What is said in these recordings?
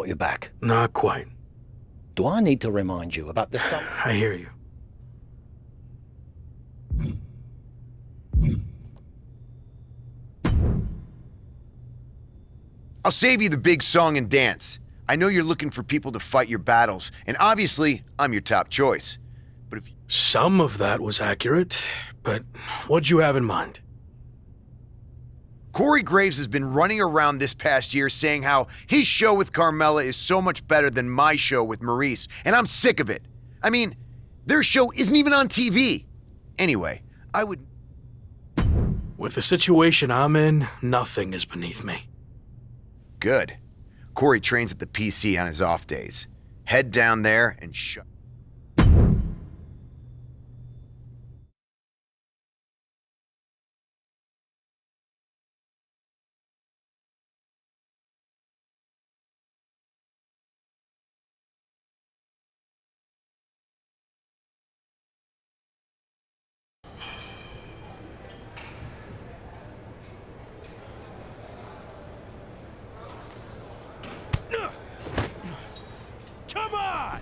your back. Not quite. Do I need to remind you about the sun? I hear you. I'll save you the big song and dance. I know you're looking for people to fight your battles, and obviously, I'm your top choice. But if Some of that was accurate, but what'd you have in mind? Corey Graves has been running around this past year saying how his show with Carmella is so much better than my show with Maurice, and I'm sick of it. I mean, their show isn't even on TV. Anyway, I would... With the situation I'm in, nothing is beneath me. Good. Corey trains at the PC on his off days. Head down there and shut... Come on!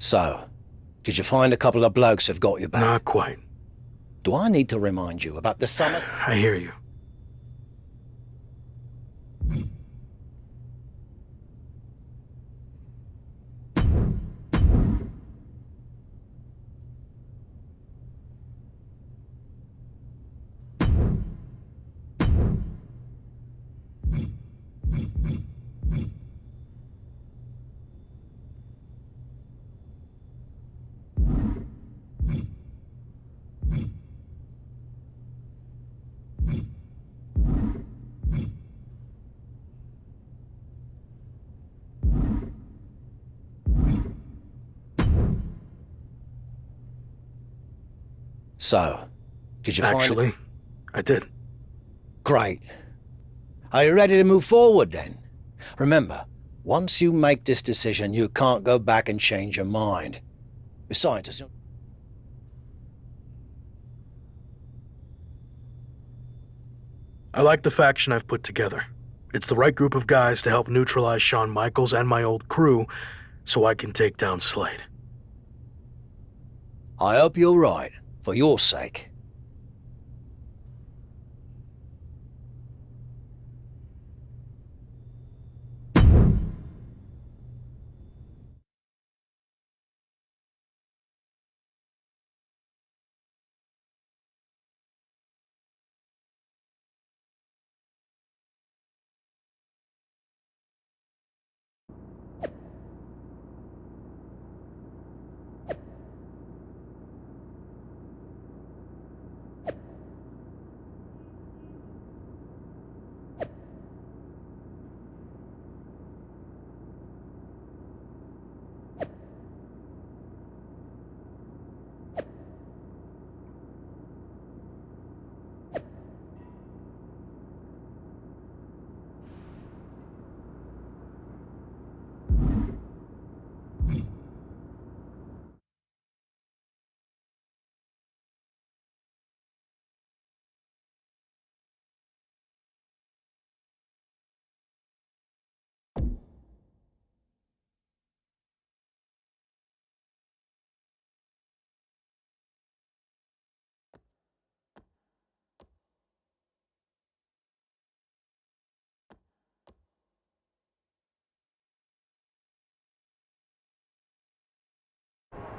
So, did you find a couple of blokes who've got your back? Not quite. Do I need to remind you about the summer... I hear you. So, did you find... Actually, I did. Great. Are you ready to move forward then? Remember, once you make this decision, you can't go back and change your mind. Besides, as soon... I like the faction I've put together. It's the right group of guys to help neutralize Shawn Michaels and my old crew, so I can take down Slade. I hope you're right, for your sake.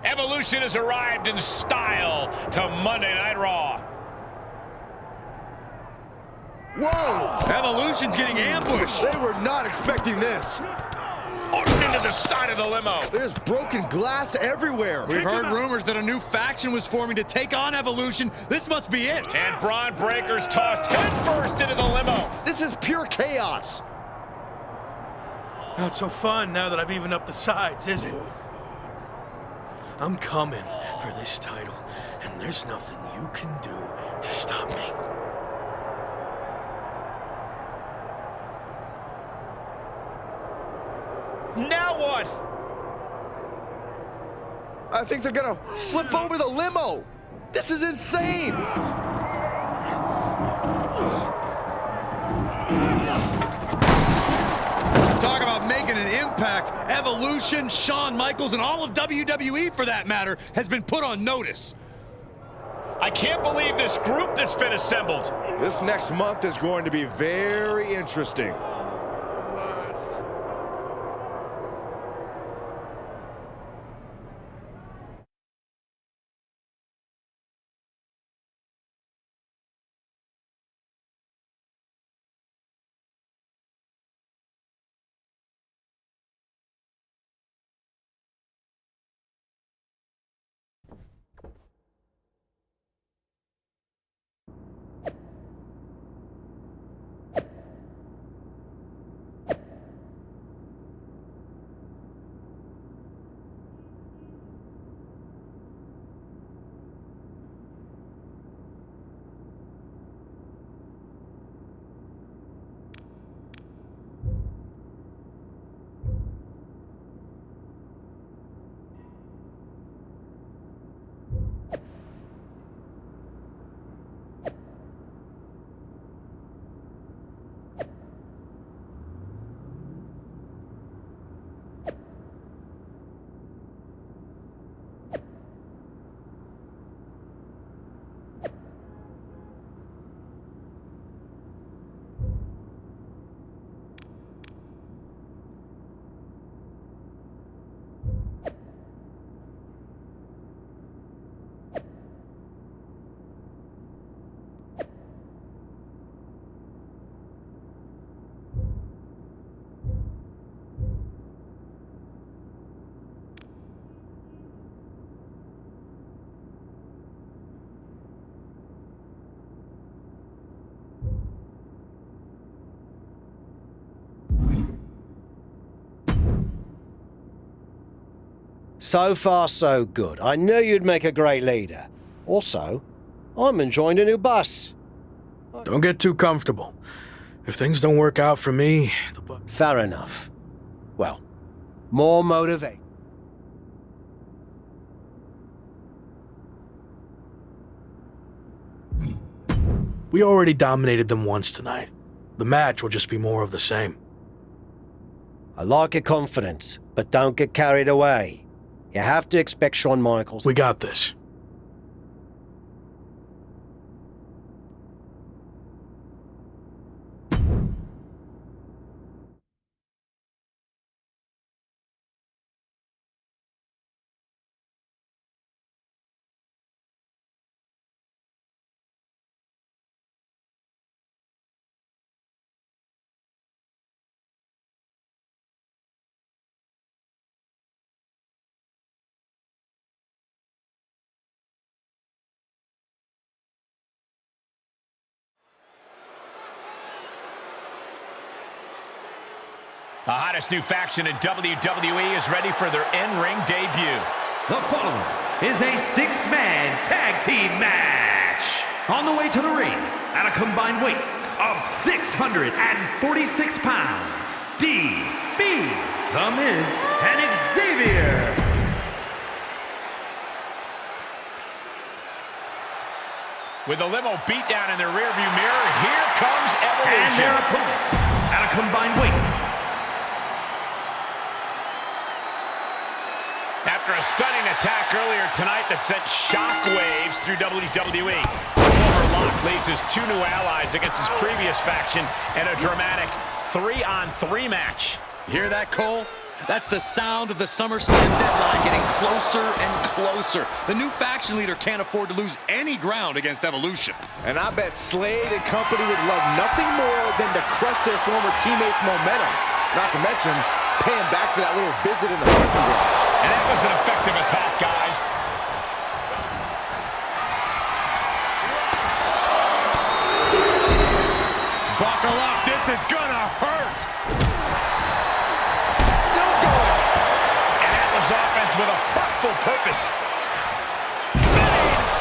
Evolution has arrived in style to Monday Night Raw. Whoa! Evolution's getting ambushed. They were not expecting this. Into the side of the limo. There's broken glass everywhere. We've heard rumors that a new faction was forming to take on Evolution. This must be it. And Braun Breaker's tossed headfirst into the limo. This is pure chaos. Not so fun now that I've evened up the sides, is it? I'm coming for this title, and there's nothing you can do to stop me. Now what? I think they're gonna flip over the limo. This is insane. Talk about making an impact. Evolution, Shawn Michaels, and all of WWE, for that matter, has been put on notice. I can't believe this group that's been assembled. This next month is going to be very interesting. So far, so good. I knew you'd make a great leader. Also, I'm enjoying the new bus. Don't get too comfortable. If things don't work out for me, Fair enough. Well, more motivate. we already dominated them once tonight. The match will just be more of the same. I like your confidence, but don't get carried away. You have to expect Shawn Michaels. We got this. The hottest new faction in WWE is ready for their in-ring debut. The following is a six-man tag team match. On the way to the ring, at a combined weight of 646 pounds, DB, The Miz, and Xavier. With the limo beatdown in their rearview mirror, here comes Evolution. And their opponents, at a combined weight. After a stunning attack earlier tonight that sent shockwaves through WWE, former Lock leaves his two new allies against his previous faction in a dramatic 3-on-3 match. Hear that, Cole? That's the sound of the SummerSlam deadline getting closer and closer. The new faction leader can't afford to lose any ground against Evolution. And I bet Slade and company would love nothing more than to crush their former teammates' momentum. Not to mention, paying back for that little visit in the parking garage. And that was an effective attack, guys. Buckle up, this is gonna hurt. Still going. And Atlas offense with a hurtful purpose.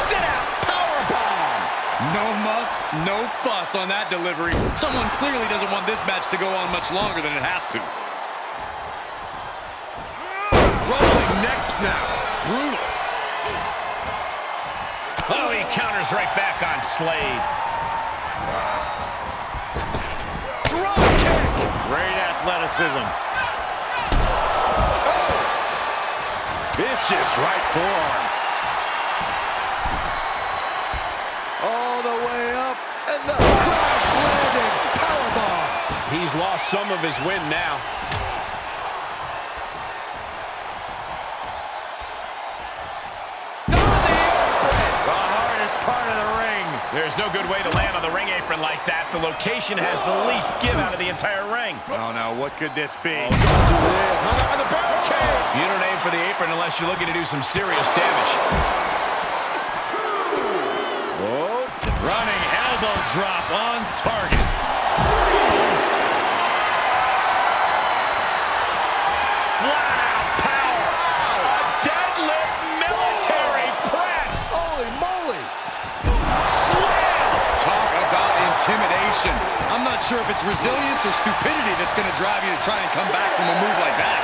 Sit out, powerbomb. No muss, no fuss on that delivery. Someone clearly doesn't want this match to go on much longer than it has to. Rolling neck snap. Brutal. Oh, he counters right back on Slade. Drop kick. Great athleticism. Oh. Vicious right forearm. All the way up, and the crash landing powerbomb. He's lost some of his wind now. There's no good way to land on the ring apron like that. The location has the least give out of the entire ring. Oh, no, what could this be? Oh, don't do this. On the barricade. You don't aim for the apron unless you're looking to do some serious damage. Whoa. Running elbow drop on target. Flat out power. A deadlift military press. Holy moly. Talk about intimidation. I'm not sure if it's resilience or stupidity that's going to drive you to try and come back from a move like that.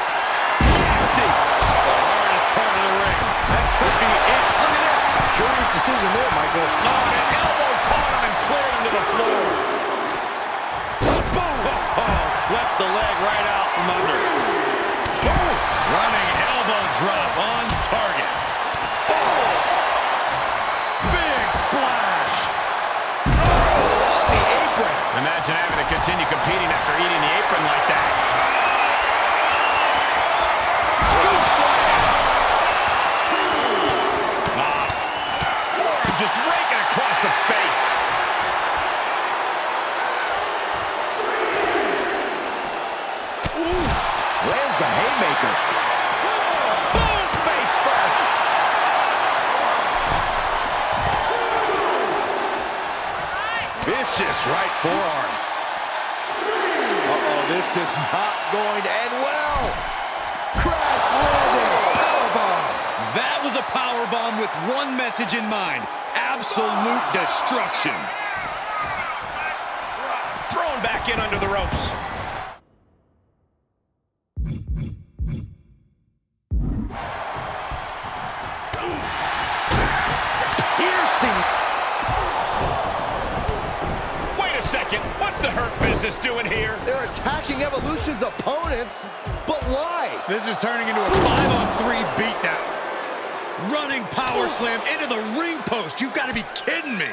Nasty. The hardest part of the ring. That could be it. Look at this. Curious decision there, Michael. Oh, an elbow caught him and cleared him to the floor. Boom. Oh, swept the leg right out from under. Boom. Running elbow drop on target. Big splash. On the apron. Imagine having to continue competing after eating the apron like that. Scoop slam. Forearm just raking across the face. Oof. Lands the haymaker. Boom, face first. Vicious right forearm. Uh-oh, this is not going to end well. Crash landing powerbomb. That was a powerbomb with one message in mind: absolute destruction. Thrown back in under the ropes. Piercing. Wait a second, what's the Hurt Business doing here? They're attacking Evolution's opponents, but why? This is turning into a 5-on-3 beatdown. Running power slam into the ring post. You've got to be kidding me.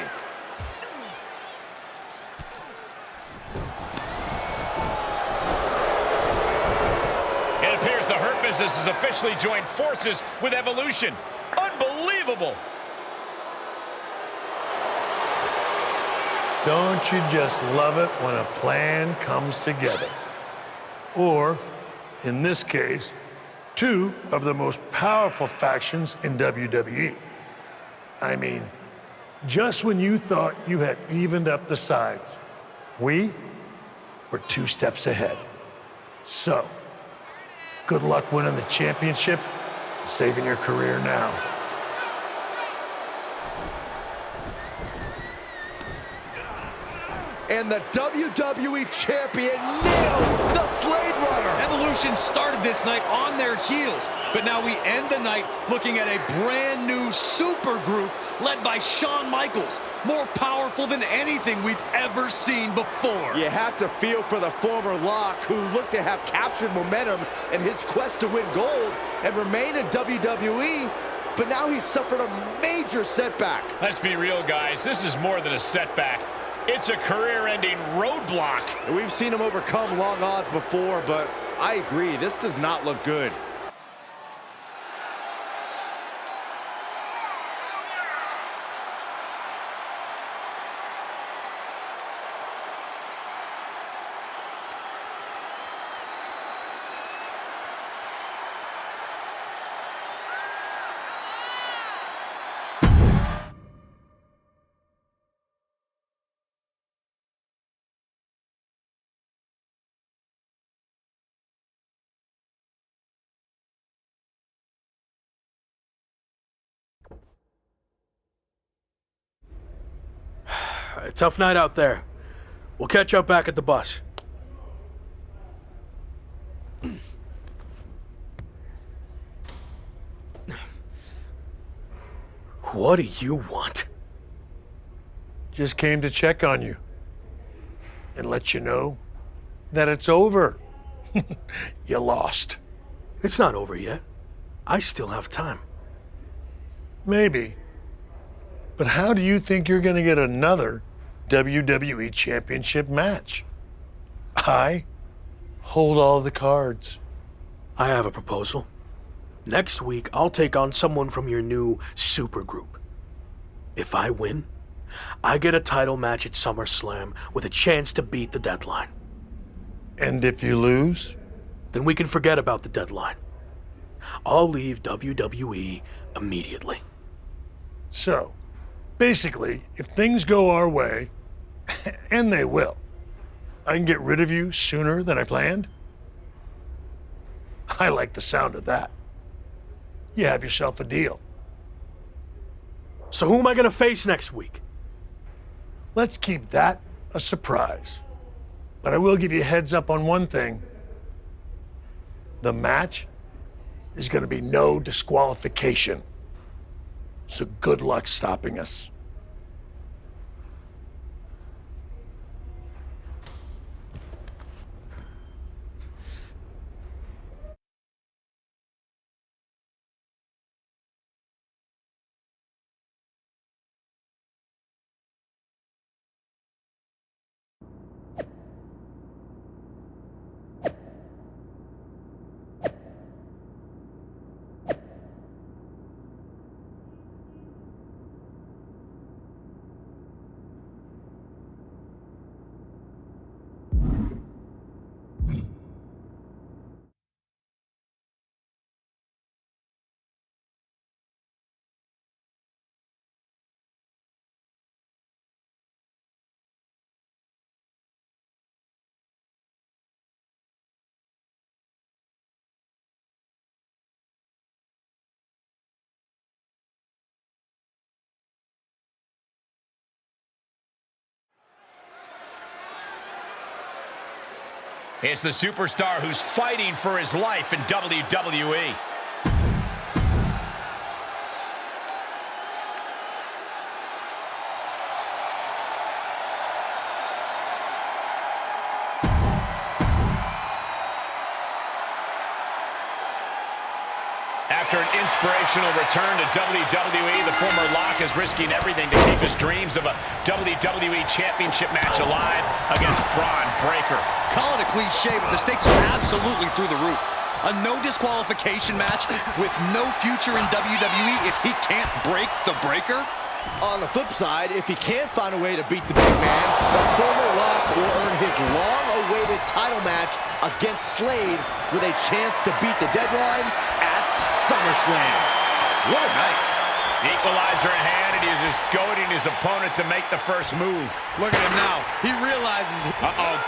It appears the Hurt Business has officially joined forces with Evolution. Unbelievable! Don't you just love it when a plan comes together? Or, in this case, two of the most powerful factions in WWE. I mean, just when you thought you had evened up the sides, we were 2 steps ahead. So, good luck winning the championship, saving your career now. And the WWE Champion nails the Slade Runner. Evolution started this night on their heels, but now we end the night looking at a brand new super group led by Shawn Michaels, more powerful than anything we've ever seen before. You have to feel for the former Lock, who looked to have captured momentum in his quest to win gold and remain in WWE, but now he's suffered a major setback. Let's be real, guys. This is more than a setback. It's a career-ending roadblock. We've seen him overcome long odds before, but I agree, this does not look good. A tough night out there. We'll catch up back at the bus. What do you want? Just came to check on you and let you know that it's over. You lost. It's not over yet. I still have time. Maybe. But how do you think you're going to get another WWE Championship match? I hold all the cards. I have a proposal. Next week, I'll take on someone from your new supergroup. If I win, I get a title match at SummerSlam with a chance to beat the deadline. And if you lose? Then we can forget about the deadline. I'll leave WWE immediately. So, basically, if things go our way, and they will, I can get rid of you sooner than I planned? I like the sound of that. You have yourself a deal. So who am I going to face next week? Let's keep that a surprise. But I will give you a heads up on one thing. The match is going to be no disqualification. So good luck stopping us. It's the superstar who's fighting for his life in WWE. After an inspirational return to WWE, the former Lock is risking everything to keep his dreams of a WWE Championship match alive against Braun Breaker. Call it a cliche, but the stakes are absolutely through the roof. A no disqualification match with no future in WWE if he can't break the Breaker? On the flip side, if he can't find a way to beat the big man, the former Lock will earn his long-awaited title match against Slade with a chance to beat the deadline at SummerSlam. What a night. Equalizer in hand, and he's just goading his opponent to make the first move. Look at him now. He realizes... Uh-oh.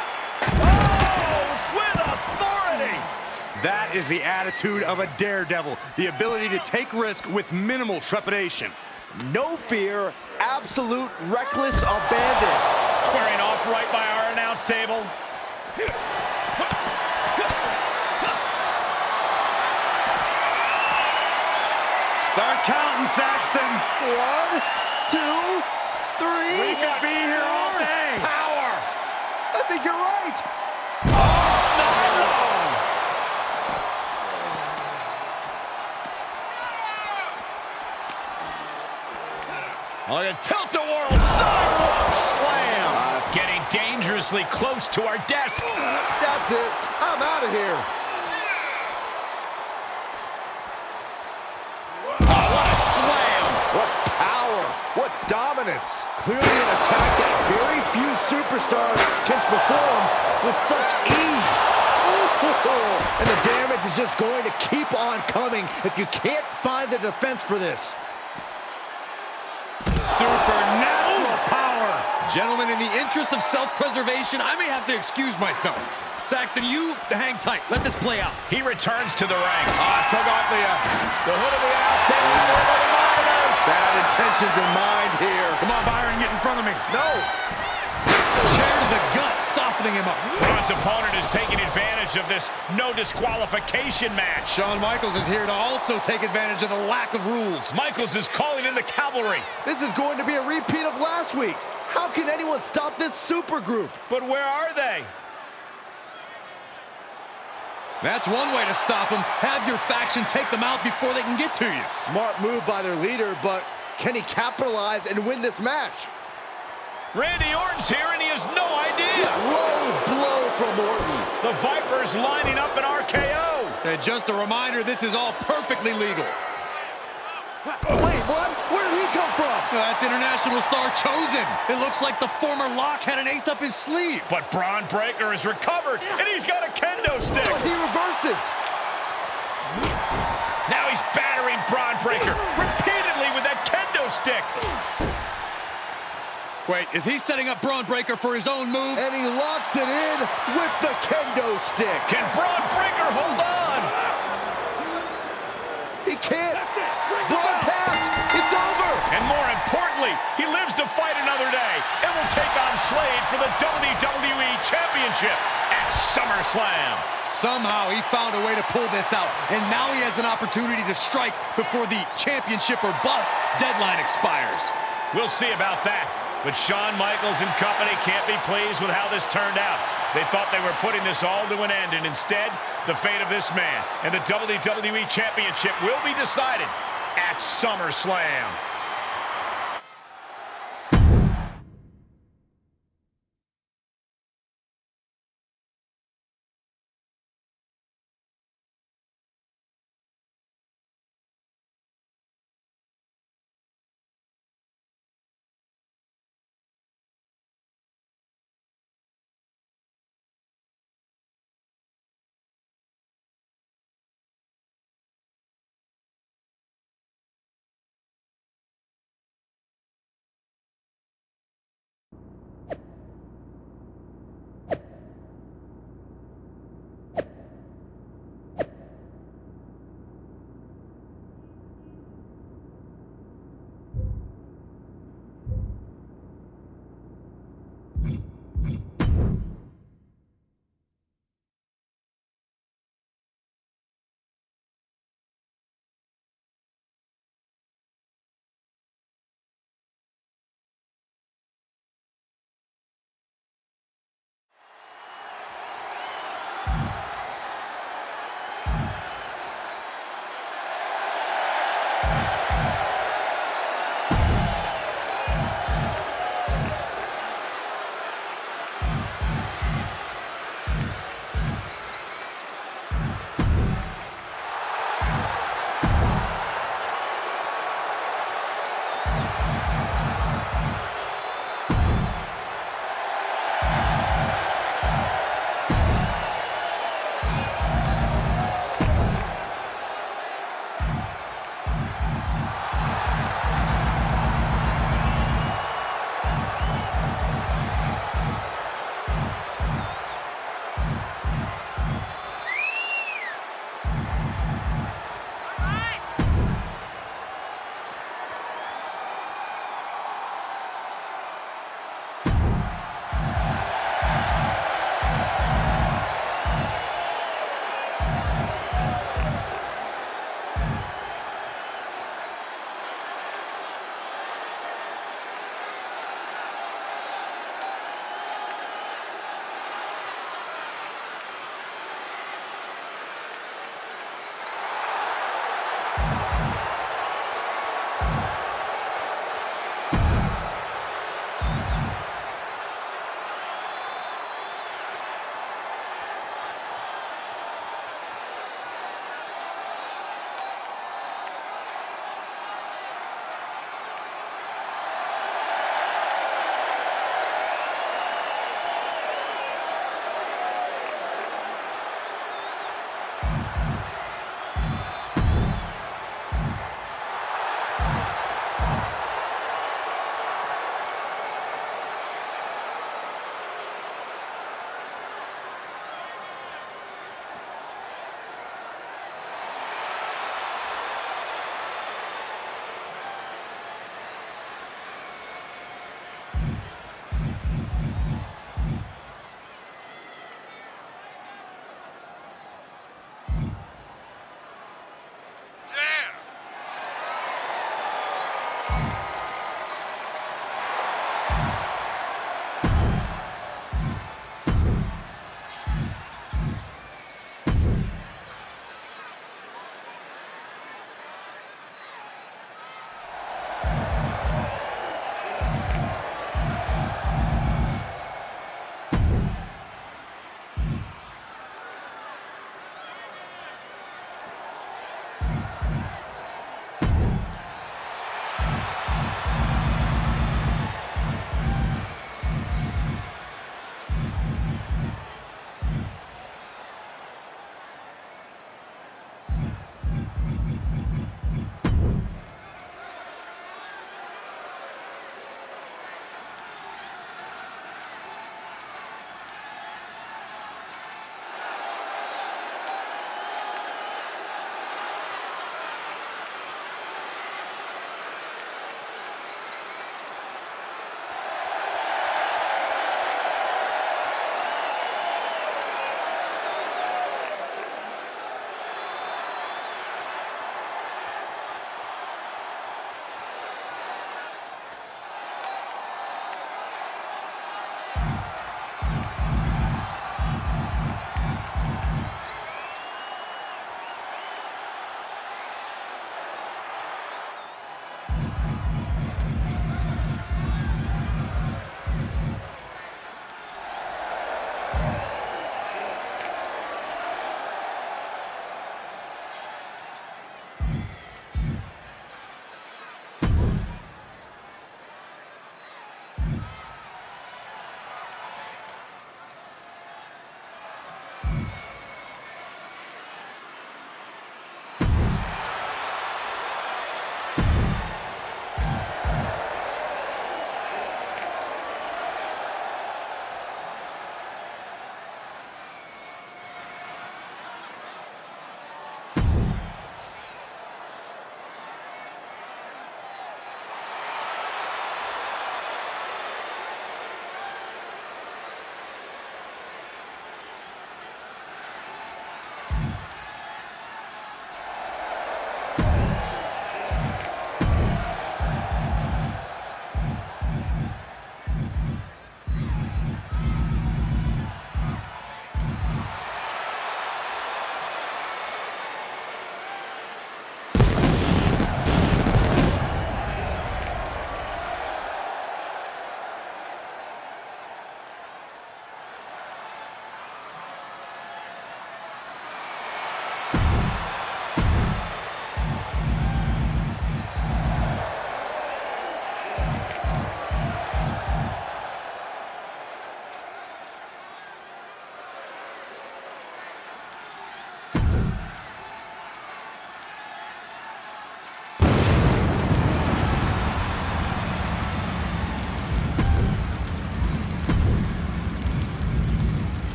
Oh, with authority! That is the attitude of a daredevil. The ability to take risk with minimal trepidation. No fear, absolute reckless abandon. Squaring off right by our announce table. Start counting, Saxton. 1, 2, 3. We could be here all day. Power! I think you're right. On a tilt-a-whirl sidewalk slam. Getting dangerously close to our desk. That's it. I'm out of here. Oh, what a slam. What power. What dominance. Clearly an attack that very few superstars can perform with such ease. Ooh. And the damage is just going to keep on coming if you can't find the defense for this. Supernatural power. Gentlemen, in the interest of self-preservation, I may have to excuse myself. Saxton, you hang tight. Let this play out. He returns to the ring. Took off the hood of the ass, taking it over the monitors. Sad intentions in mind here. Come on, Byron, get in front of me. No. Chair to the gut, softening him up. Braun's opponent is taking advantage of this no disqualification match. Shawn Michaels is here to also take advantage of the lack of rules. Michaels is calling in the cavalry. This is going to be a repeat of last week. How can anyone stop this super group? But where are they? That's one way to stop them. Have your faction take them out before they can get to you. Smart move by their leader, but can he capitalize and win this match? Randy Orton's here and he has no idea. Low blow from Orton. The Viper's lining up an RKO. And just a reminder, this is all perfectly legal. Wait, what? Where did he come from? That's international star Chosen. It looks like the former Lock had an ace up his sleeve. But Braun Breaker has recovered and he's got a kendo stick. But he reverses. Now he's battering Braun Breaker repeatedly with that kendo stick. Wait, is he setting up Braun Breaker for his own move? And he locks it in with the kendo stick. Can Braun Breaker hold on? He can't. Braun tapped. It's over. And more importantly, he lives to fight another day and will take on Slade for the WWE Championship at SummerSlam. Somehow he found a way to pull this out, and now he has an opportunity to strike before the championship or bust deadline expires. We'll see about that. But Shawn Michaels and company can't be pleased with how this turned out. They thought they were putting this all to an end, and instead, the fate of this man and the WWE Championship will be decided at SummerSlam.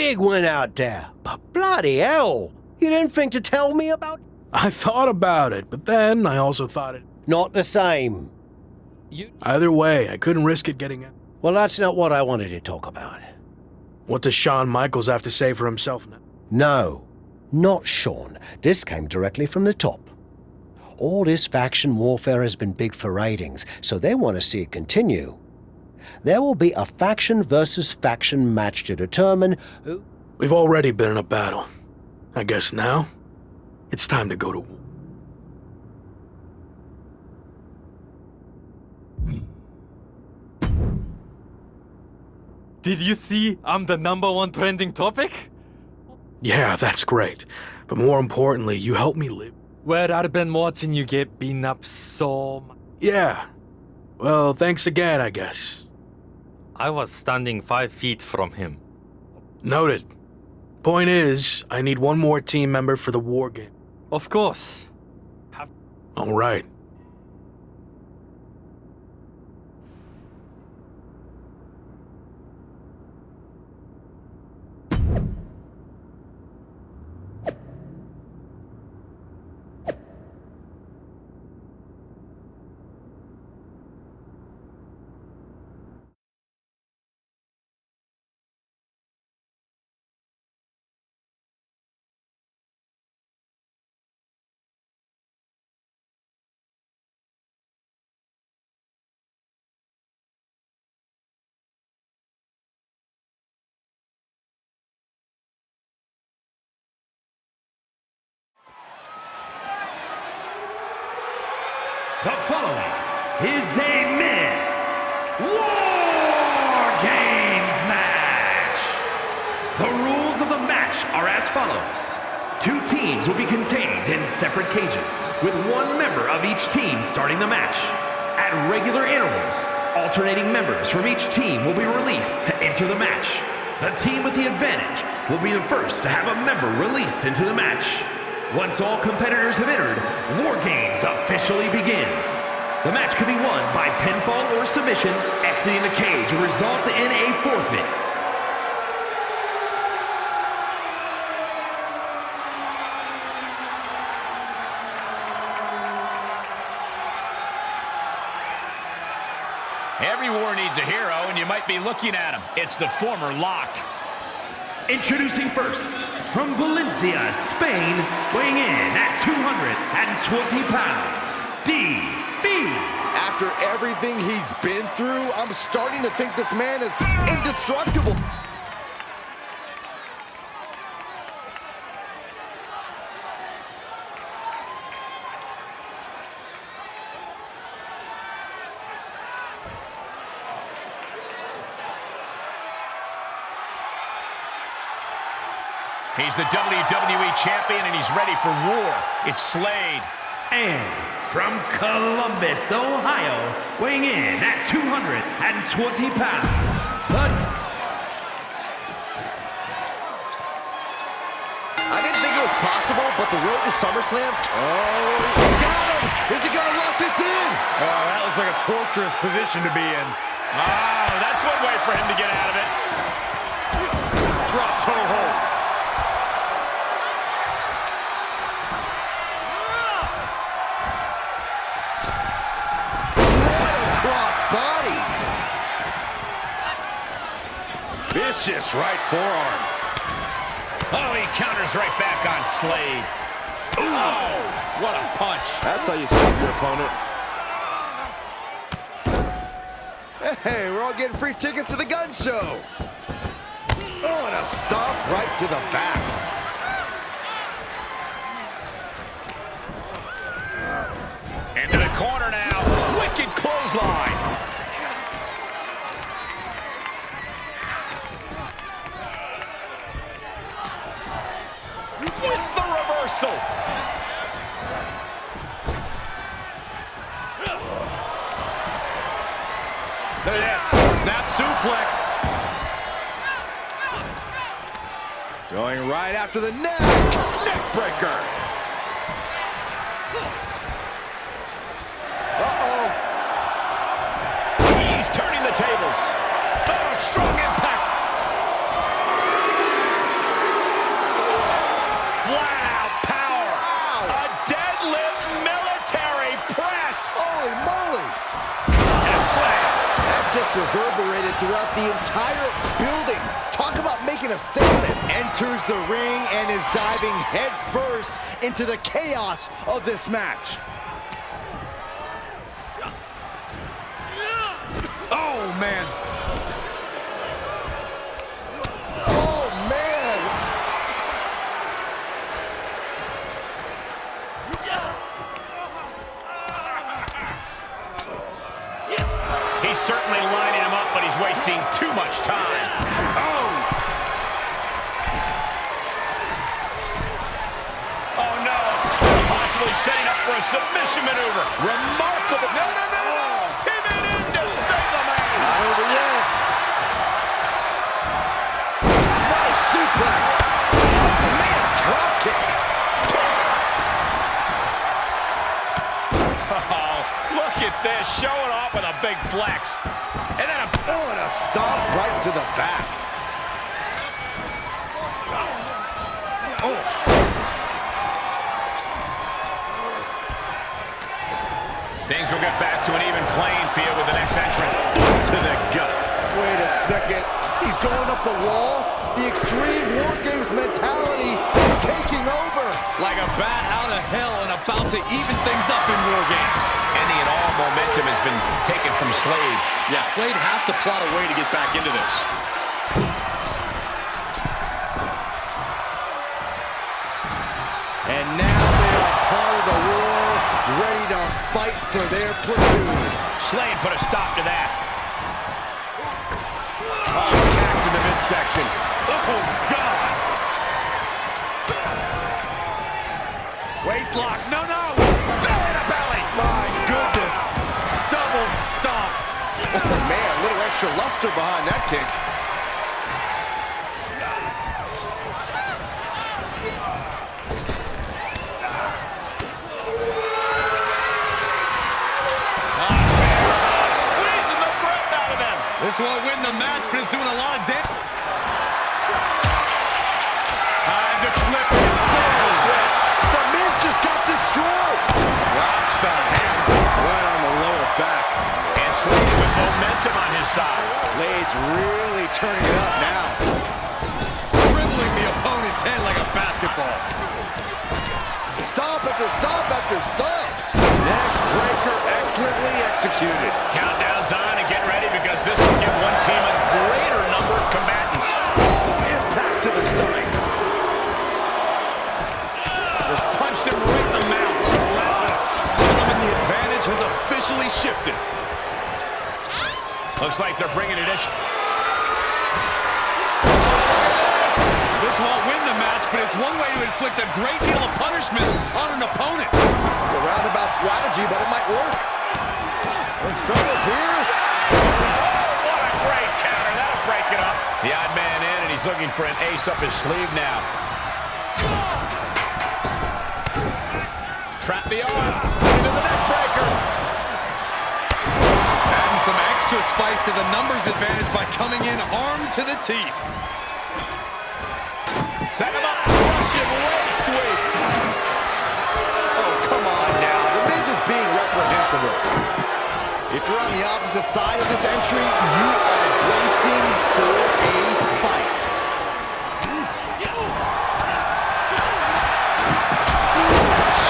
big win out there. But bloody hell, you didn't think to tell me about... I thought about it, but then I also thought it... Not the same. Either way, I couldn't risk it getting out. Well, that's not what I wanted to talk about. What does Shawn Michaels have to say for himself now? No, not Shawn. This came directly from the top. All this faction warfare has been big for ratings, so they want to see it continue. There will be a faction versus faction match to determine who... We've already been in a battle. I guess now, it's time to go to war. Did you see I'm the #1 trending topic? Yeah, that's great. But more importantly, you helped me live. Well, I've been watching you get beaten up so much. Yeah. Well, thanks again, I guess. I was standing 5 feet from him. Noted. Point is, I need one more team member for the war game. Of course. All right. The following is a men's War Games match. The rules of the match are as follows. 2 teams will be contained in separate cages, with 1 member of each team starting the match. At regular intervals, alternating members from each team will be released to enter the match. The team with the advantage will be the first to have a member released into the match. Once all competitors have entered, War Games officially begins. The match can be won by pinfall or submission. Exiting the cage will result in a forfeit. Every war needs a hero, and you might be looking at him. It's the former Lock. Introducing first, from Valencia, Spain, weighing in at 220 pounds, DB. After everything he's been through, I'm starting to think this man is indestructible. He's the WWE champion, and he's ready for war. It's Slade. And from Columbus, Ohio, weighing in at 220 pounds, I didn't think it was possible, but the road to SummerSlam, oh, he got him! Is he gonna lock this in? That looks like a torturous position to be in. Oh, that's one way for him to get out of it. Drop toe hold. Body. Vicious right forearm. Oh, he counters right back on Slade. Oh, what a punch. That's how you stop your opponent. Hey, we're all getting free tickets to the gun show. Oh, and a stomp right to the back. Into the corner now. Wicked clothesline. With the reversal. Look at this. Snap suplex. Going right after the neck breaker. Uh-oh. He's turning the tables. Oh, strong impact. just reverberated throughout the entire building. Talk about making a statement. Enters the ring and is diving headfirst into the chaos of this match. Oh, man. Oh, man. He's certainly lining him up, but he's wasting too much time. Oh! Oh, no. Possibly setting up for a submission maneuver. Remarkable. No, no, no, no. Teaming in to save the man. Not over yet. Nice suplex. Oh, man, drop kick. Oh, look at this. Showing off with a big flex. And then a... Oh, and a stomp right to the back. Things will get back to an even playing field with the next entrant. To the gut. Wait a second. He's going up the wall. The Extreme War Games mentality is taking over. Like a bat out of hell and about to even things up in War Games. Any and all momentum has been taken from Slade. Yeah, Slade has to plot a way to get back into this. And now they are part of the war, ready to fight for their platoon. Slade put a stop to that. Oh, attacked in the midsection. Oh, God! Waistlock. No, no! Belly to belly. My goodness. Double stomp. Oh, man, a little extra luster behind that kick. Squeezing the breath out of them. This won't win the match, but it's doing a lot of damage. Time to flip it. Switch. The Miz just got destroyed. Drops the hammer right on the lower back. And Slade with momentum on his side. Slade's really turning it up now. Dribbling the opponent's head like a basketball. Stomp after stomp after stomp. Neck breaker excellently executed. Countdown's on and get ready because this will give one team a greater number of combatants. Impact to the stomach. Just punched him right in the mouth. Relentless. Gentlemen, the advantage has officially shifted. Looks like they're bringing it in. This won't win the match, but it's one way to inflict a great deal of punishment on an opponent. It's a roundabout strategy, but it might work. In trouble here. What a great counter. That'll break it up. The odd man in, and he's looking for an ace up his sleeve now. Trap the arm. Into the neck breaker. Adding some extra spice to the numbers advantage by coming in armed to the teeth. Set him up. Russian leg sweep. Oh, come on now. The Miz is being reprehensible. If you're on the opposite side of this entry, you are bracing for a fight.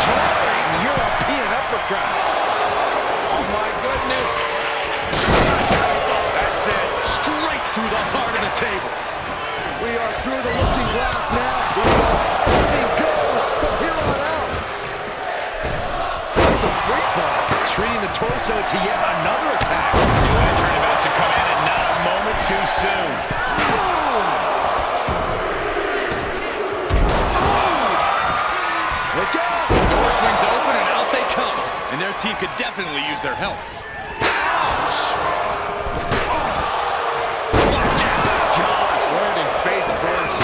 Jarring European uppercut. Oh, my goodness. That's it. Straight through the heart of the table. We are through the looking glass now. Everything goes from here on out. That's a great thought. Treating the torso to yet another attack. New entrant about to come in and not a moment too soon. Boom! Look out! Door swings open and out they come. And their team could definitely use their help. Gosh, landing face first.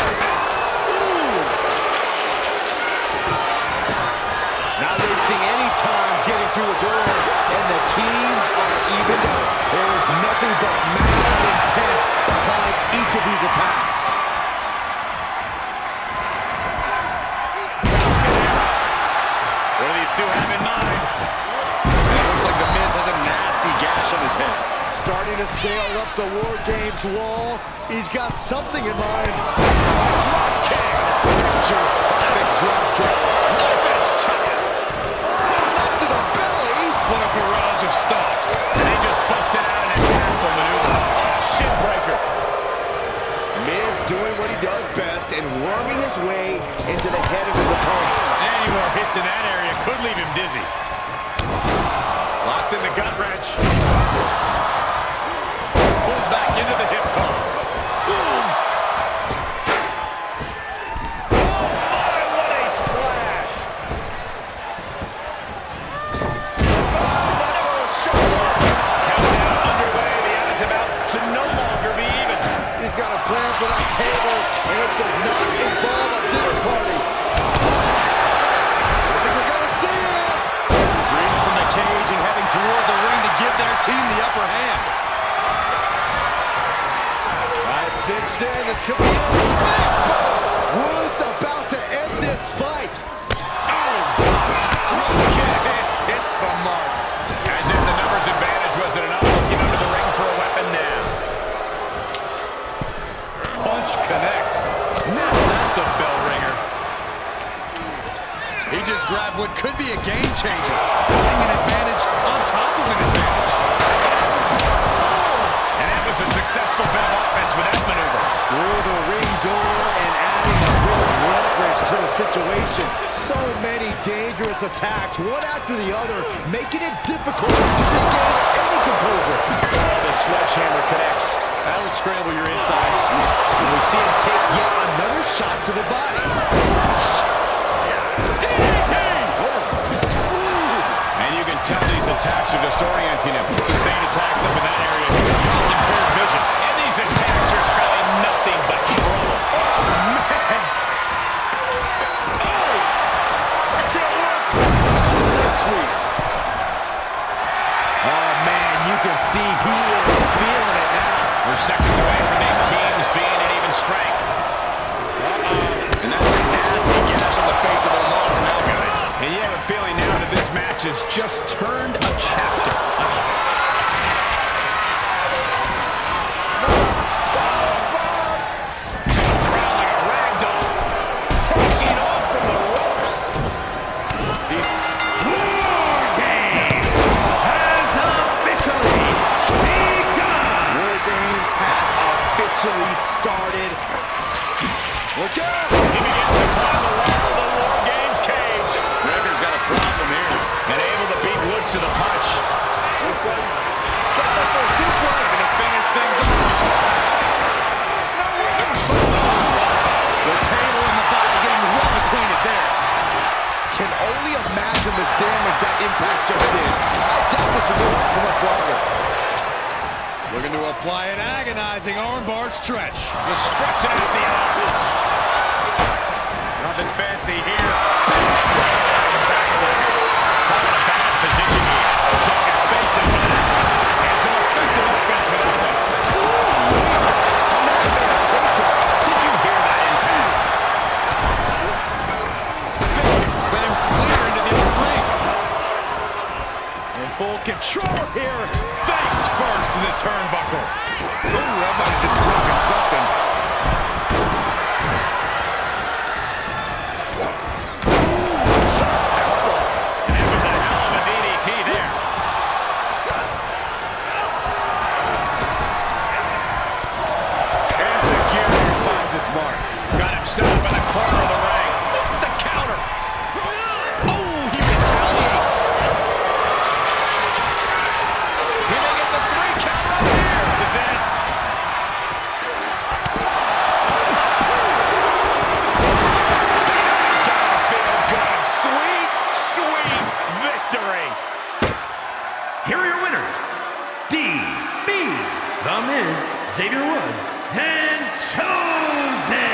Not wasting any time getting through the door, and the teams are evened up. There is nothing but mad intent behind each of these attacks. What do these two have in mind? It looks like the Miz has a nasty gash on his head. Starting to scale up the War Games wall. He's got something in mind. Drop kick. Picture perfect drop kick. Knife edge choke. Oh, not to the belly. What a barrage of stops. And they just busted out an impactful maneuver. Oh, shin breaker. Miz doing what he does best and worming his way into the head of his opponent. Any more hits in that area could leave him dizzy. Lots in the gut wrench. Pulled back into the hip toss. Boom! Oh my, what a splash! Knuckle shoulder. Countdown underway. The odds about to no longer be even. He's got a plan for that table, and it does not involve a dinner party. I think we're gonna see it. Freeing from the cage and heading toward the ring to give their team the upper hand. Right, cinched in. This could be a big bout. Woods about to end this fight. Oh, drop kick. Hits the mark. As if the numbers advantage wasn't enough, looking under the ring for a weapon now. Punch connects. Now that's a bell ringer. He just grabbed what could be a game changer, putting an advantage on top of an advantage. And that was a successful bit of offense with that maneuver. Through the ring door and adding a bit of leverage to the situation. So many dangerous attacks, one after the other, making it difficult to regain any composure. Oh, the sledgehammer connects. That'll scramble your insides. And we see him take yet another shot to the body. DDT! And you can tell these attacks are disorienting him. Sustained attacks up in that area. He's impaired vision. And these attacks are spelling nothing but trouble. Oh, man! Oh! I can't work. Sweet. Oh, man, you can see he is feeling it now. We're seconds away from these teams being at even strength. And that's a nasty gash on the face of Omos now, guys. And you have a feeling now that this match has just turned a chapter. Tossed around like a rag doll. Taking off from the ropes. War Games has officially begun. War Games has officially started. Look out! He begins to climb the wall of the War Games cage. Gregor's got a problem here. And able to beat Woods to the punch. Looks like set up for a suplex. Gonna finish things off. The table and the body getting well acquainted there. Can only imagine the damage that impact just did. I doubt this will go on for much longer. Looking to apply an agonizing armbar stretch. Just stretching out the arm. Nothing fancy here. Bad position here. So he can face it back. And some effective offense with that one. Did you hear that impact? Sent him clear into the other ring. In full control here. Face first to the turnbuckle. Ooh, that might have just broken something. And that was a hell of a DDT there. And security finds its mark. Got him set up in the corner of the ring. Look at the counter. Oh, he retaliates. He may get the 3 count right here. This is it. He's gotta feel good. Sweet, sweet victory. Here are your winners. DB, The Miz, Xavier Woods, and Chosen.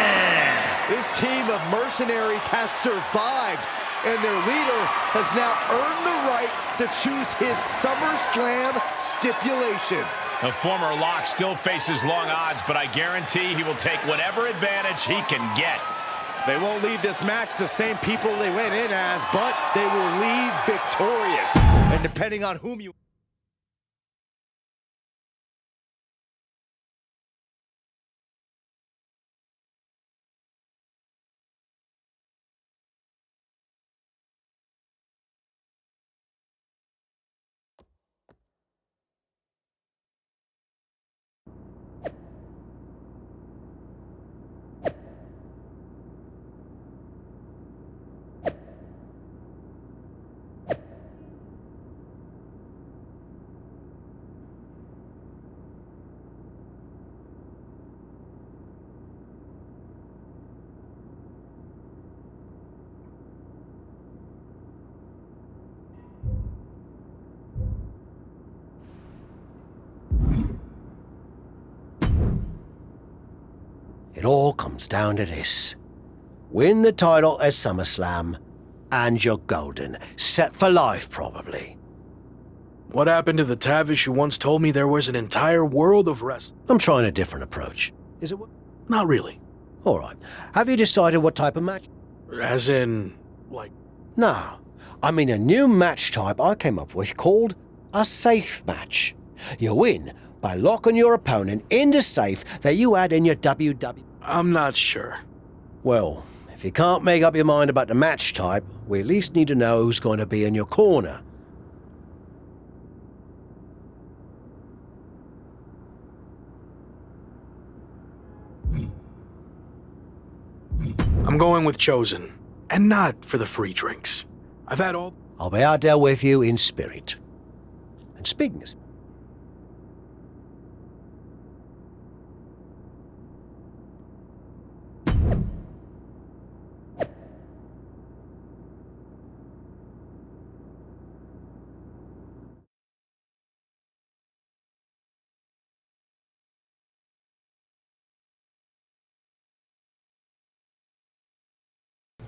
This team of mercenaries has survived, and their leader has now earned the right to choose his SummerSlam stipulation. The former Lock still faces long odds, but I guarantee he will take whatever advantage he can get. They won't leave this match the same people they went in as, but they will leave victorious. And depending on whom you It all comes down to this. Win the title at SummerSlam, and you're golden. Set for life, probably. What happened to the Tavish who once told me there was an entire world of wrestling? I'm trying a different approach. Is it? Not really. All right. Have you decided what type of match? As in, like... No. I mean a new match type I came up with called a safe match. You win by locking your opponent in the safe that you had in your WWE. I'm not sure. Well, if you can't make up your mind about the match type, we at least need to know who's going to be in your corner. I'm going with Chosen, and not for the free drinks. I've had all... I'll be out there with you in spirit. And speaking of...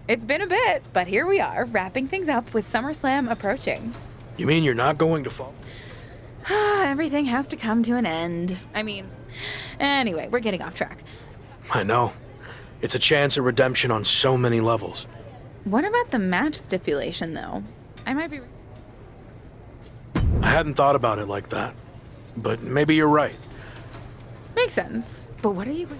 It's been a bit, but here we are, wrapping things up with SummerSlam approaching. You mean you're not going to fall? Everything has to come to an end. Anyway, we're getting off track. I know. It's a chance at redemption on so many levels. What about the match stipulation, though? I might be... I hadn't thought about it like that. But maybe you're right. Makes sense. But what are you going...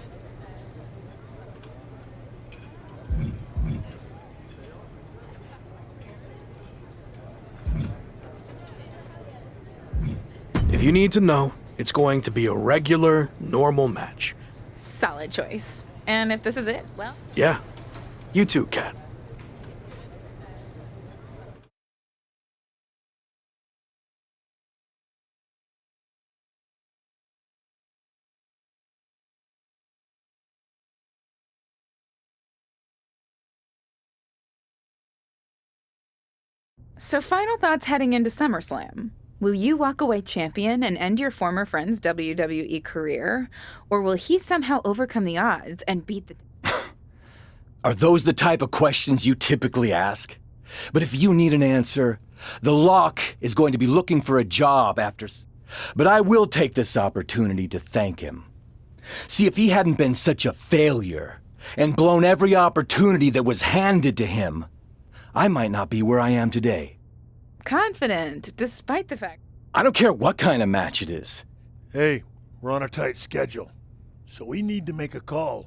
If you need to know, it's going to be a regular, normal match. Solid choice. And if this is it, well... Yeah. You too, Kat. So final thoughts heading into SummerSlam. Will you walk away champion and end your former friend's WWE career? Or will he somehow overcome the odds and beat the... Are those the type of questions you typically ask? But if you need an answer, the Lock is going to be looking for a job after... But I will take this opportunity to thank him. See, if he hadn't been such a failure and blown every opportunity that was handed to him, I might not be where I am today. Confident, despite the fact... I don't care what kind of match it is. Hey, we're on a tight schedule, so we need to make a call.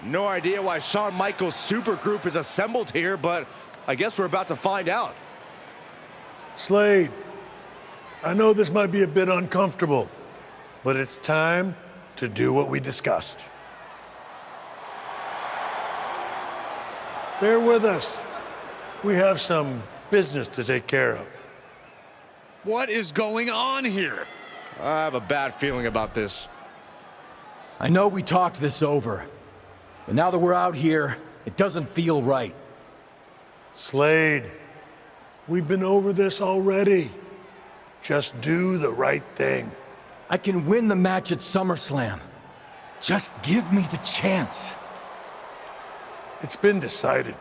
No idea why Shawn Michaels' supergroup is assembled here, but I guess we're about to find out. Slade, I know this might be a bit uncomfortable, but it's time to do what we discussed. Bear with us. We have some business to take care of. What is going on here? I have a bad feeling about this. I know we talked this over, but now that we're out here, it doesn't feel right. Slade, we've been over this already. Just do the right thing. I can win the match at SummerSlam. Just give me the chance. It's been decided.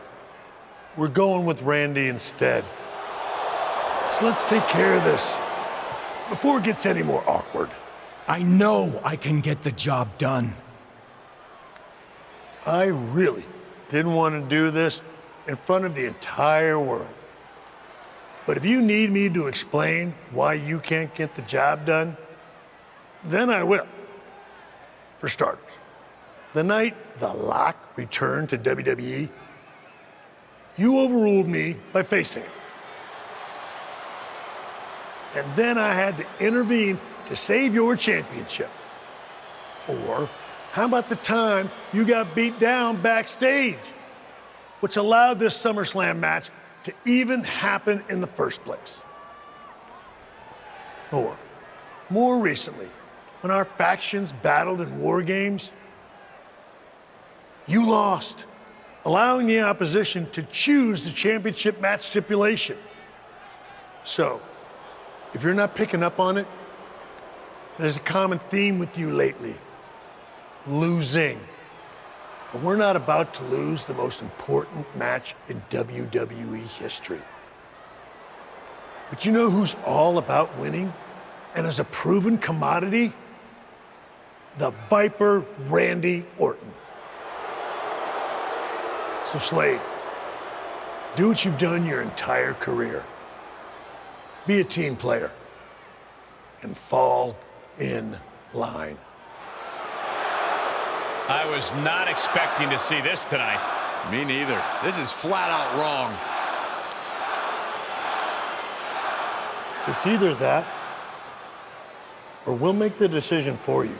We're going with Randy instead. So let's take care of this before it gets any more awkward. I know I can get the job done. I really didn't want to do this in front of the entire world. But if you need me to explain why you can't get the job done, then I will. For starters, the night The Lock returned to WWE, you overruled me by facing it. And then I had to intervene to save your championship. Or How about the time you got beat down backstage, which allowed this SummerSlam match to even happen in the first place? Or, more recently, when our factions battled in war games, you lost, allowing the opposition to choose the championship match stipulation. So, if you're not picking up on it, there's a common theme with you lately. Losing. But we're not about to lose the most important match in WWE history. But you know who's all about winning and is a proven commodity? The Viper Randy Orton. So Slade, do what you've done your entire career. Be a team player and fall in line. I was not expecting to see this tonight. Me neither. This is flat out wrong. It's either that, or we'll make the decision for you.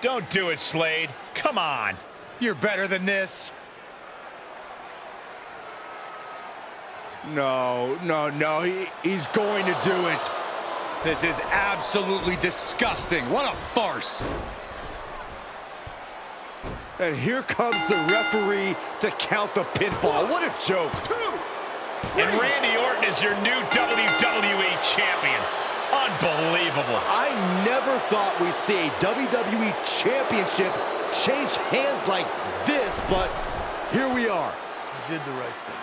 Don't do it, Slade. Come on. You're better than this. No, he's going to do it. This is absolutely disgusting. What a farce. And here comes the referee to count the pinfall. What a joke. And Randy Orton is your new WWE champion. Unbelievable. I never thought we'd see a WWE championship change hands like this, but here we are. You did the right thing.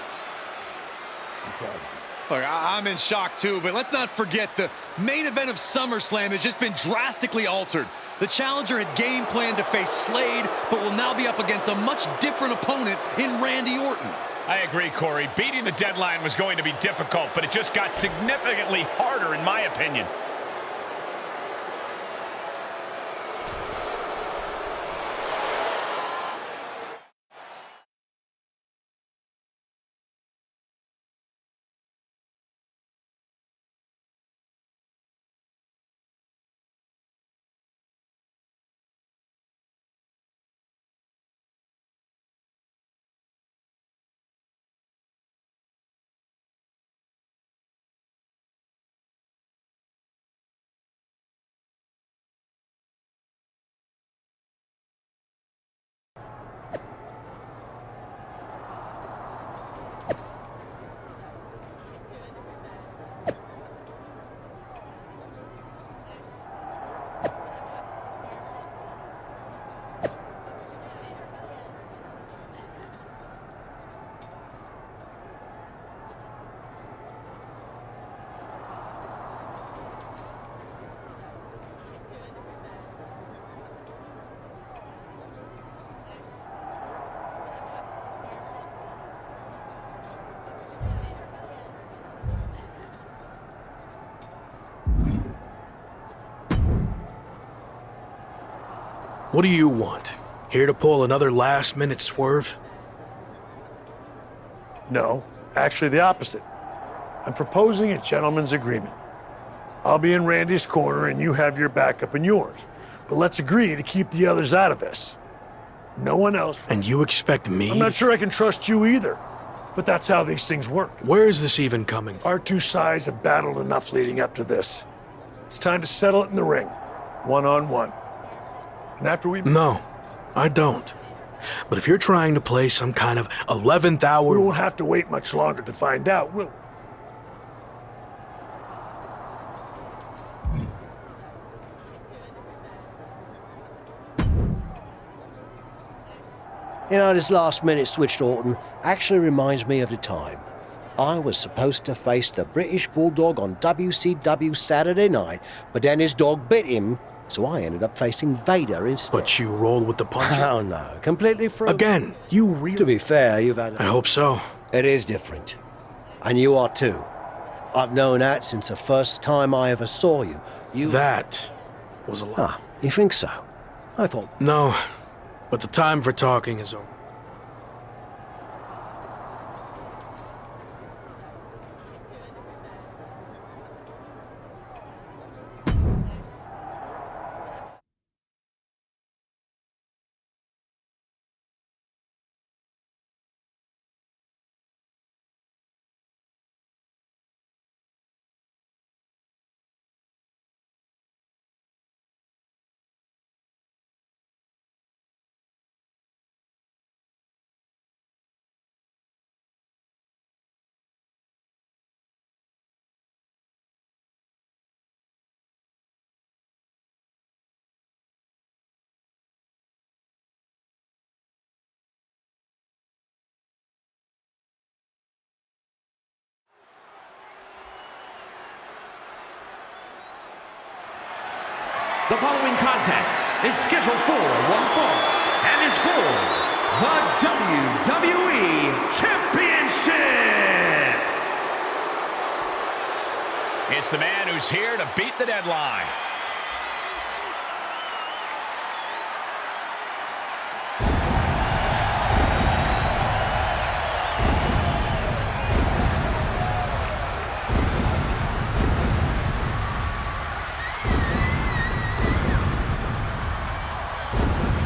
I'm proud of you. Look, I'm in shock too, but let's not forget the main event of SummerSlam has just been drastically altered. The challenger had game planned to face Slade, but will now be up against a much different opponent in Randy Orton. I agree, Corey. Beating the deadline was going to be difficult, but it just got significantly harder, in my opinion. What do you want? Here to pull another last-minute swerve? No, actually the opposite. I'm proposing a gentleman's agreement. I'll be in Randy's corner and you have your backup in yours. But let's agree to keep the others out of this. No one else. And you expect me? I'm not sure I can trust you either. But that's how these things work. Where is this even coming from? Our two sides have battled enough leading up to this. It's time to settle it in the ring, one-on-one. And after we... No, I don't. But if you're trying to play some kind of 11th hour... We won't have to wait much longer to find out, will we? You know, this last-minute switch to Orton actually reminds me of the time I was supposed to face the British Bulldog on WCW Saturday night, but then his dog bit him, so I ended up facing Vader instead. But you rolled with the punches? Oh, no. Completely free. Again, you really... To be fair, you've had... I hope so. It is different. And you are too. I've known that since the first time I ever saw you. That was a lie. Ah, you think so? I thought... No, but the time for talking is over. The following contest is scheduled for one fall and is for the WWE Championship. It's the man who's here to beat the deadline.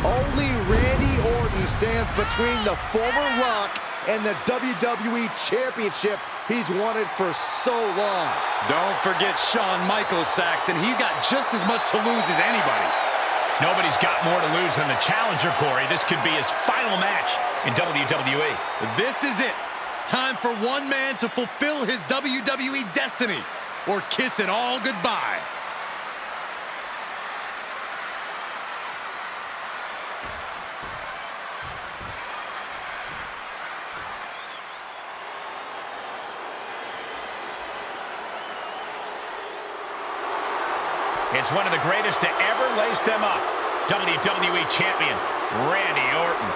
Only Randy Orton stands between the former Rock and the WWE Championship he's wanted for so long. Don't forget Shawn Michaels, Saxton. He's got just as much to lose as anybody. Nobody's got more to lose than the challenger, Corey. This could be his final match in WWE. This is it. Time for one man to fulfill his WWE destiny or kiss it all goodbye. It's one of the greatest to ever lace them up. WWE Champion, Randy Orton.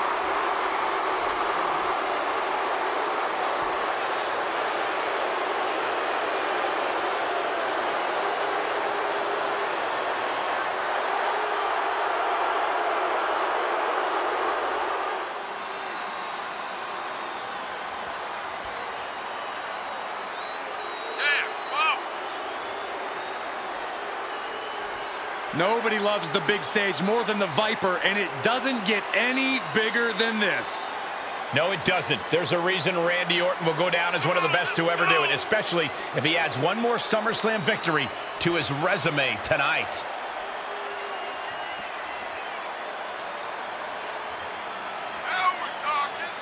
Nobody loves the big stage more than the Viper, and it doesn't get any bigger than this. No, it doesn't. There's a reason Randy Orton will go down as one of the best to ever do it, especially if he adds one more SummerSlam victory to his resume tonight. Now we're talking.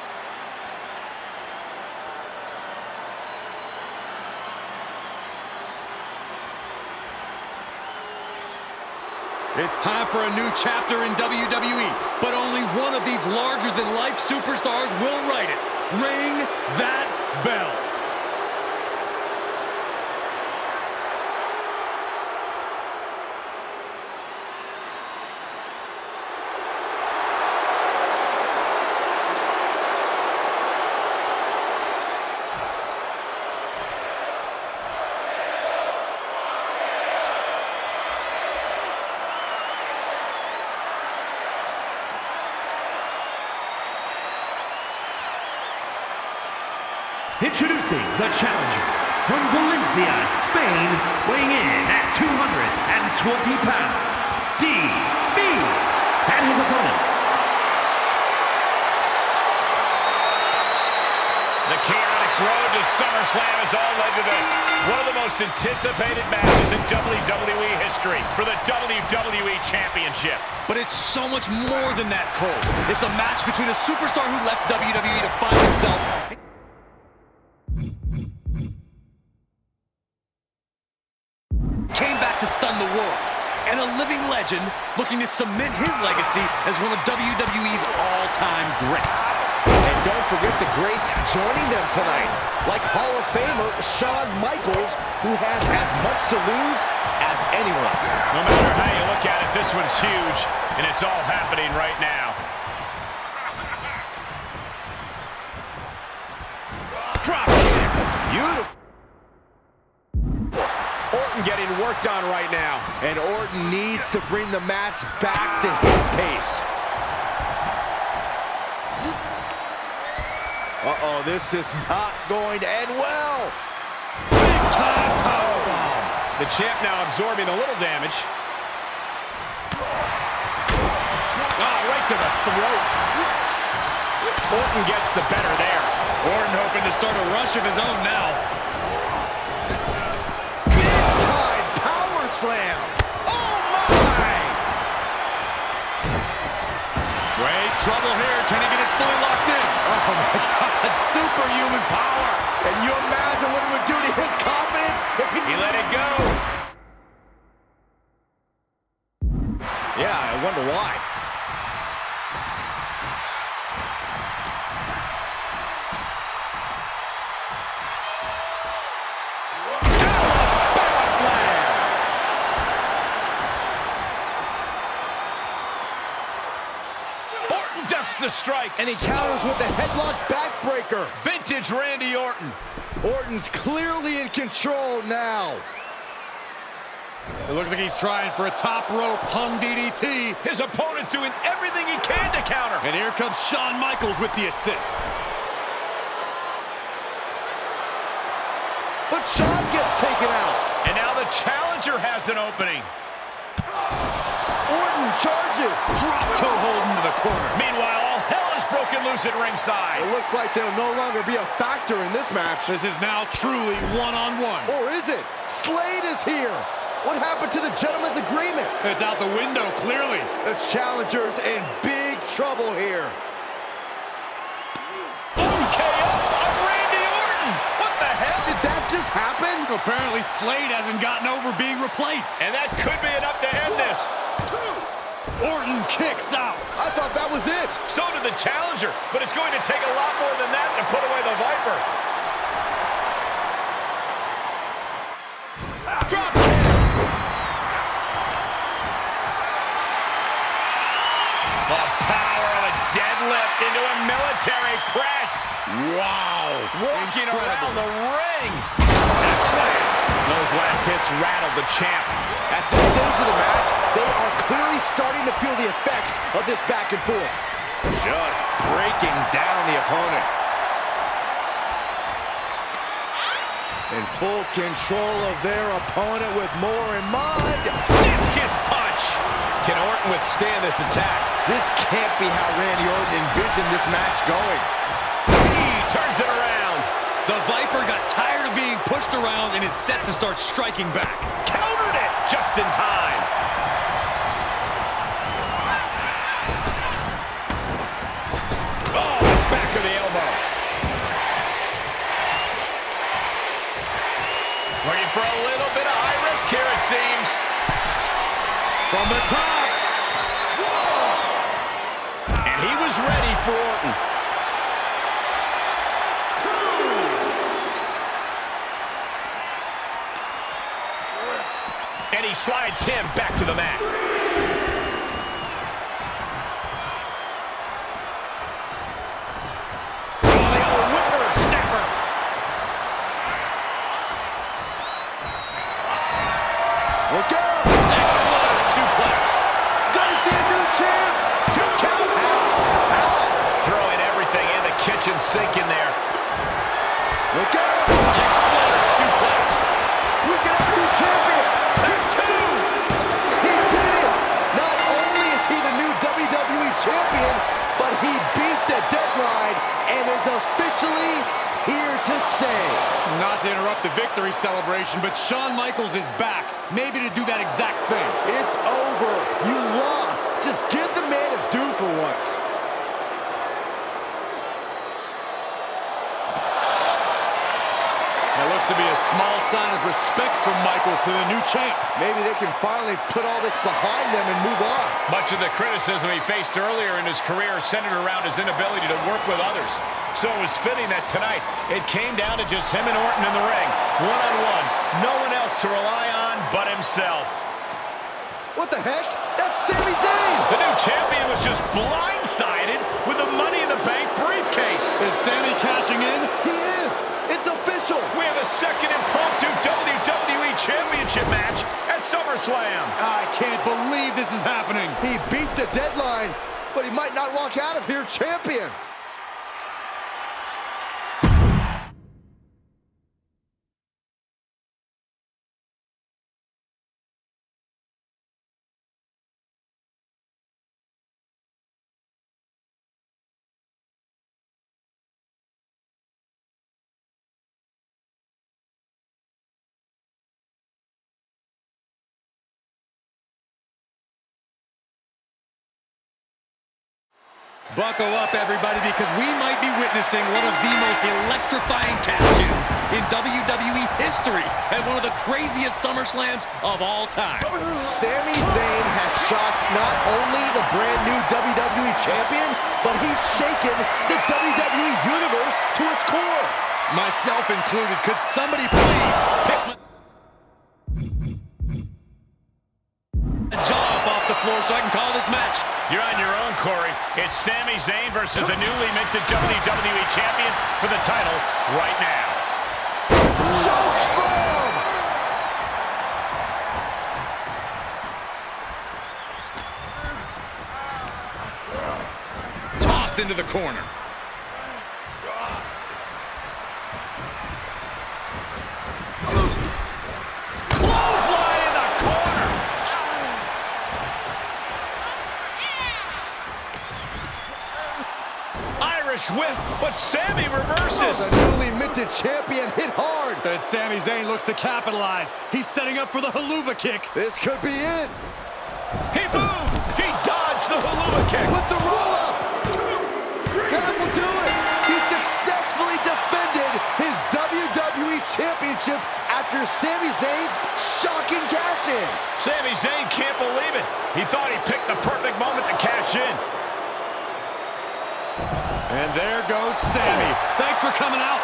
It's time for a new chapter in WWE, but only one of these larger-than-life superstars will write it. Ring that bell. Introducing the challenger from Valencia, Spain, weighing in at 220 pounds, DB, and his opponent. The chaotic road to SummerSlam has all led to this. One of the most anticipated matches in WWE history for the WWE Championship. But it's so much more than that, Cole. It's a match between a superstar who left WWE to find himself to stun the world, and a living legend looking to cement his legacy as one of WWE's all-time greats. And don't forget the greats joining them tonight, like Hall of Famer Shawn Michaels, who has as much to lose as anyone. No matter how you look at it, this one's huge, and it's all happening right now. Drop kick. Beautiful. Orton getting worked on right now. And Orton needs to bring the match back to his pace. Uh-oh, this is not going to end well. Big-time powerbomb. The champ now absorbing a little damage. Oh, right to the throat. Orton gets the better there. Orton hoping to start a rush of his own now. Slam. Oh, my! Great trouble here. Can he get it fully locked in? Oh, my God. Superhuman power. And you imagine what it would do to his confidence if he let it go. Yeah, I wonder why. ducks the strike. And he counters with the headlock backbreaker. Vintage Randy Orton. Orton's clearly in control now. It looks like he's trying for a top rope hung DDT. His opponent's doing everything he can to counter. And here comes Shawn Michaels with the assist. But Shawn gets taken out. And now the challenger has an opening. Orton charges. Drop toe hold into the corner. Meanwhile, all hell is broken loose at ringside. It looks like they'll no longer be a factor in this match. This is now truly one-on-one. Or is it? Slade is here. What happened to the gentleman's agreement? It's out the window, clearly. The challenger's in big trouble here. KO of Randy Orton. What the hell? Did that just happen? Apparently Slade hasn't gotten over being replaced. And that could be enough to end this. Orton kicks out. I thought that was it. So did the challenger, but it's going to take a lot more than that to put away the Viper. Drop kick. The power of a deadlift into a military press. Wow. Walking around the ring. And a slam. Those last hits rattled the champ. At this stage of the match, they are clearly starting to feel the effects of this back and forth. Just breaking down the opponent. In full control of their opponent with more in mind. Discus punch. Can Orton withstand this attack? This can't be how Randy Orton envisioned this match going. He turns it around. The Viper got tired of being pushed around and is set to start striking back. Countered it just in time. Oh, back of the elbow. Looking for a little bit of high risk here, it seems. From the top. And he was ready for Orton. And he slides him back to the mat. Oh, the old whipper-snapper. Look out! Exploder suplex. Gonna see a new champ! 2 count. Throwing everything in the kitchen sink in there. Look out! Exploder suplex. We got a new champion! There's 2. He did it! Not only is he the new WWE champion, but he beat the deadline and is officially here to stay. Not to interrupt the victory celebration, but Shawn Michaels is back. Maybe to do that exact thing. It's over. You lost. Just give the man his due for once. That looks to be a small sign of respect from Michaels to the new champ. Maybe they can finally put all this behind them and move on. Much of the criticism he faced earlier in his career centered around his inability to work with others. So it was fitting that tonight it came down to just him and Orton in the ring, one-on-one. No one else to rely on but himself. What the heck? That's Sami Zayn! The new champion was just blindsided with the Money in the Bank briefcase. Is Sami cashing in? He is! It's official! We have a second impromptu WWE Championship match at SummerSlam. I can't believe this is happening. He beat the deadline, but he might not walk out of here champion. Buckle up, everybody, because we might be witnessing one of the most electrifying cash-ins in WWE history and one of the craziest SummerSlams of all time. Sami Zayn has shocked not only the brand new WWE Champion, but he's shaken the WWE Universe to its core. Myself included. Could somebody please pick my jaw up off the floor so I can call this match You're on your own, Corey. It's Sami Zayn versus the newly minted WWE Champion for the title right now. Chokeslam! Tossed into the corner. Clothesline in the corner. Irish whip, but Sami reverses. The newly minted champion hit hard. And Sami Zayn looks to capitalize. He's setting up for the haluva kick. This could be it. He moved. He dodged the haluva kick. With the roll-up. That will do it. He successfully defended his WWE Championship after Sami Zayn's shocking cash-in. Sami Zayn can't believe it. He thought he picked the perfect moment to cash in. And there goes Sami. Thanks for coming out.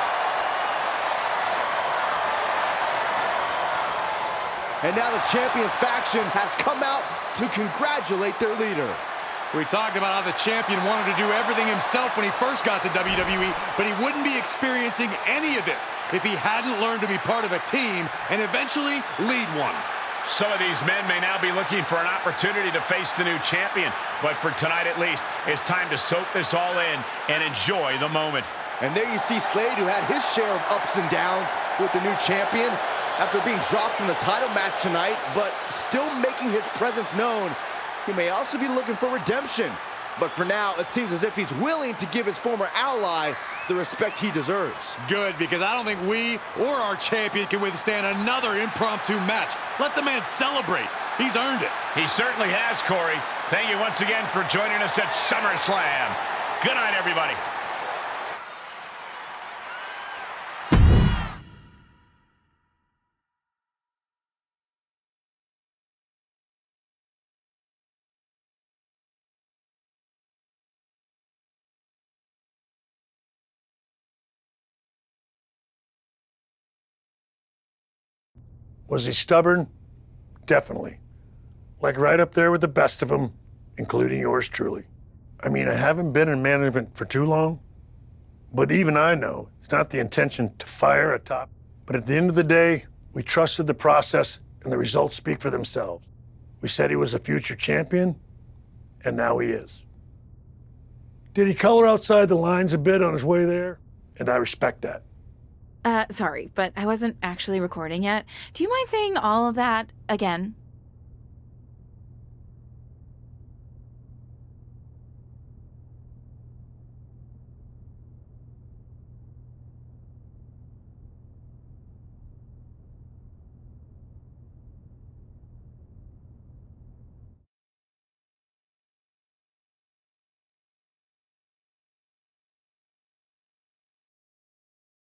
And now the Champions faction has come out to congratulate their leader. We talked about how the champion wanted to do everything himself when he first got to WWE, but he wouldn't be experiencing any of this if he hadn't learned to be part of a team and eventually lead one. Some of these men may now be looking for an opportunity to face the new champion, but for tonight at least, it's time to soak this all in and enjoy the moment. And there you see Slade, who had his share of ups and downs with the new champion after being dropped from the title match tonight, but still making his presence known. He may also be looking for redemption, but for now, it seems as if he's willing to give his former ally the respect he deserves. Good, because I don't think we or our champion can withstand another impromptu match. Let the man celebrate. He's earned it. He certainly has, Corey. Thank you once again for joining us at SummerSlam. Good night, everybody. Was he stubborn? Definitely. Like right up there with the best of them, including yours truly. I mean, I haven't been in management for too long, but even I know it's not the intention to fire a top. But at the end of the day, we trusted the process and the results speak for themselves. We said he was a future champion, and now he is. Did he color outside the lines a bit on his way there? And I respect that. Sorry, but I wasn't actually recording yet. Do you mind saying all of that again?